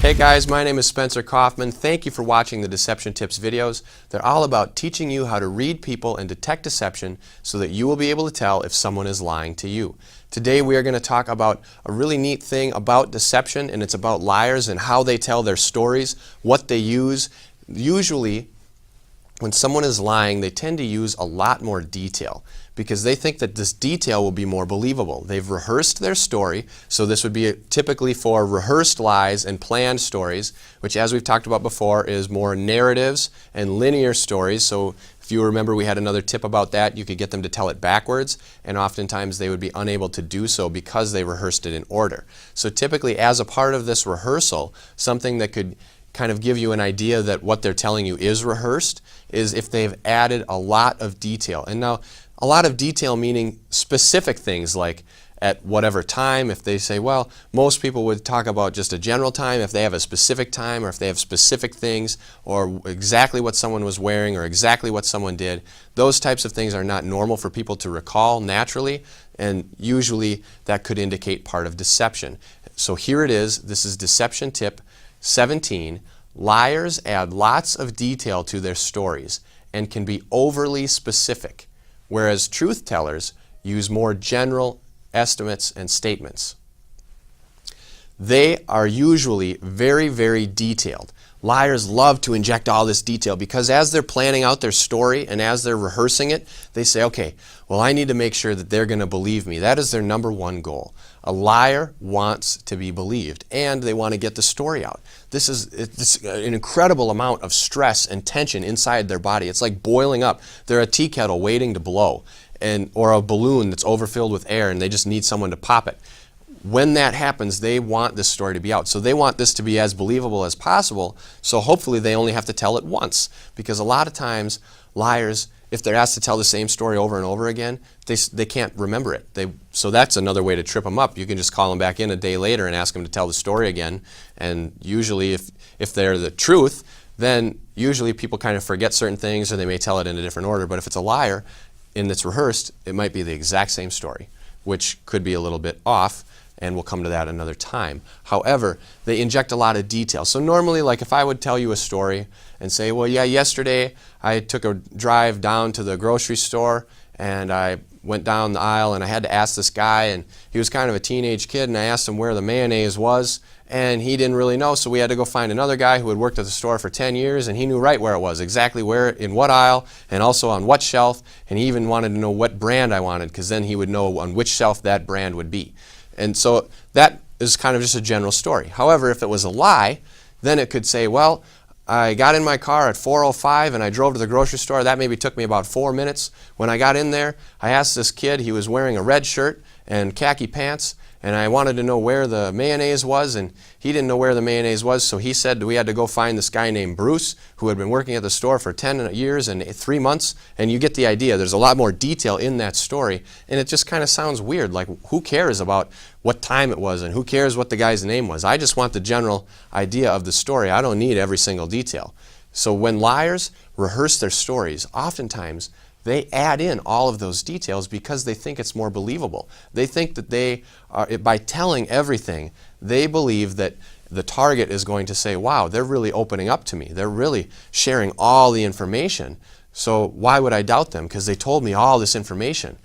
Hey guys, my name is Spencer Coffman. Thank you for watching the Deception Tips videos. They're all about teaching you how to read people and detect deception so that you will be able to tell if someone is lying to you. Today we are going to talk about a really neat thing about deception, and it's about liars and how they tell their stories, what they use. Usually, when someone is lying, they tend to use a lot more detail because they think that this detail will be more believable. They've rehearsed their story, so this would be typically for rehearsed lies and planned stories, which, as we've talked about before, is more narratives and linear stories. So if you remember, we had another tip about that. You could get them to tell it backwards, and oftentimes they would be unable to do so because they rehearsed it in order. So typically, as a part of this rehearsal, something that could kind of give you an idea that what they're telling you is rehearsed is if they've added a lot of detail. And now, a lot of detail meaning specific things like at whatever time. If they say, well, most people would talk about just a general time, if they have a specific time or if they have specific things or exactly what someone was wearing or exactly what someone did, those types of things are not normal for people to recall naturally, and usually that could indicate part of deception. So here it is. This is Deception Tip 17. Liars add lots of detail to their stories and can be overly specific, whereas truth tellers use more general estimates and statements. They are usually very, very detailed. Liars love to inject all this detail because as they're planning out their story and as they're rehearsing it, they say, okay, well, I need to make sure that they're going to believe me. That is their number one goal. A liar wants to be believed, and they want to get the story out. It's an incredible amount of stress and tension inside their body. It's like boiling up. They're a tea kettle waiting to blow, or a balloon that's overfilled with air, and they just need someone to pop it. When that happens, they want this story to be out. So they want this to be as believable as possible, so hopefully they only have to tell it once. Because a lot of times, liars, if they're asked to tell the same story over and over again, they can't remember it. So that's another way to trip them up. You can just call them back in a day later and ask them to tell the story again. And usually, if they're the truth, then usually people kind of forget certain things or they may tell it in a different order. But if it's a liar and it's rehearsed, it might be the exact same story, which could be a little bit off. And we'll come to that another time. However, they inject a lot of detail. So normally, like if I would tell you a story and say, well, yeah, yesterday I took a drive down to the grocery store and I went down the aisle and I had to ask this guy, and he was kind of a teenage kid, and I asked him where the mayonnaise was, and he didn't really know, so we had to go find another guy who had worked at the store for 10 years, and he knew right where it was, exactly where, in what aisle, and also on what shelf, and he even wanted to know what brand I wanted, because then he would know on which shelf that brand would be. And so that is kind of just a general story. However, if it was a lie, then it could say, well, I got in my car at 4:05 and I drove to the grocery store. That maybe took me about 4 minutes. When I got in there, I asked this kid, he was wearing a red shirt and khaki pants, and I wanted to know where the mayonnaise was, and he didn't know where the mayonnaise was, so he said we had to go find this guy named Bruce who had been working at the store for 10 years and 3 months, and you get the idea. There's a lot more detail in that story, and it just kind of sounds weird, like who cares about what time it was and who cares what the guy's name was? I just want the general idea of the story. I don't need every single detail. So when liars rehearse their stories, oftentimes they add in all of those details because they think it's more believable. They think that they are, by telling everything, they believe that the target is going to say, wow, they're really opening up to me. They're really sharing all the information. So why would I doubt them? Because they told me all this information.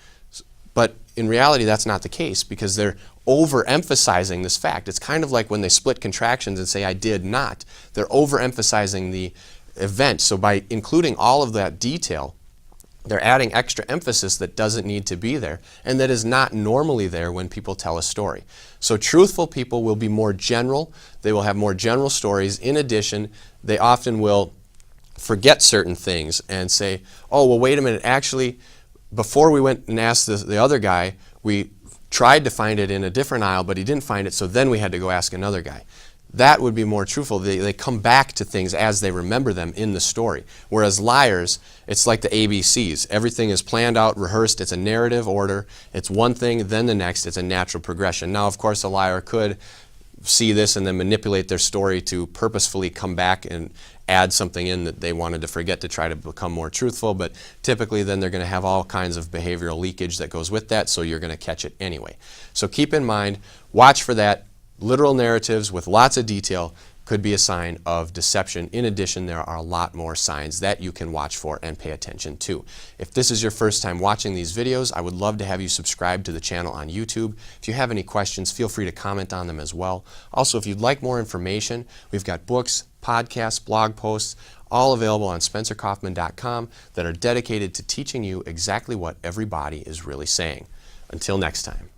But in reality, that's not the case because they're overemphasizing this fact. It's kind of like when they split contractions and say, I did not. They're overemphasizing the event. So by including all of that detail, they're adding extra emphasis that doesn't need to be there and that is not normally there when people tell a story. So truthful people will be more general. They will have more general stories. In addition, they often will forget certain things and say, oh, well, wait a minute. Actually, before we went and asked the other guy, we tried to find it in a different aisle, but he didn't find it, so then we had to go ask another guy. That would be more truthful. They come back to things as they remember them in the story. Whereas liars, it's like the ABCs. Everything is planned out, rehearsed. It's a narrative order. It's one thing, then the next. It's a natural progression. Now, of course, a liar could see this and then manipulate their story to purposefully come back and add something in that they wanted to forget to try to become more truthful. But typically, then they're going to have all kinds of behavioral leakage that goes with that, so you're going to catch it anyway. So keep in mind, watch for that. Literal narratives with lots of detail could be a sign of deception. In addition, there are a lot more signs that you can watch for and pay attention to. If this is your first time watching these videos, I would love to have you subscribe to the channel on YouTube. If you have any questions, feel free to comment on them as well. Also, if you'd like more information, we've got books, podcasts, blog posts, all available on SpencerCoffman.com that are dedicated to teaching you exactly what every body is really saying. Until next time.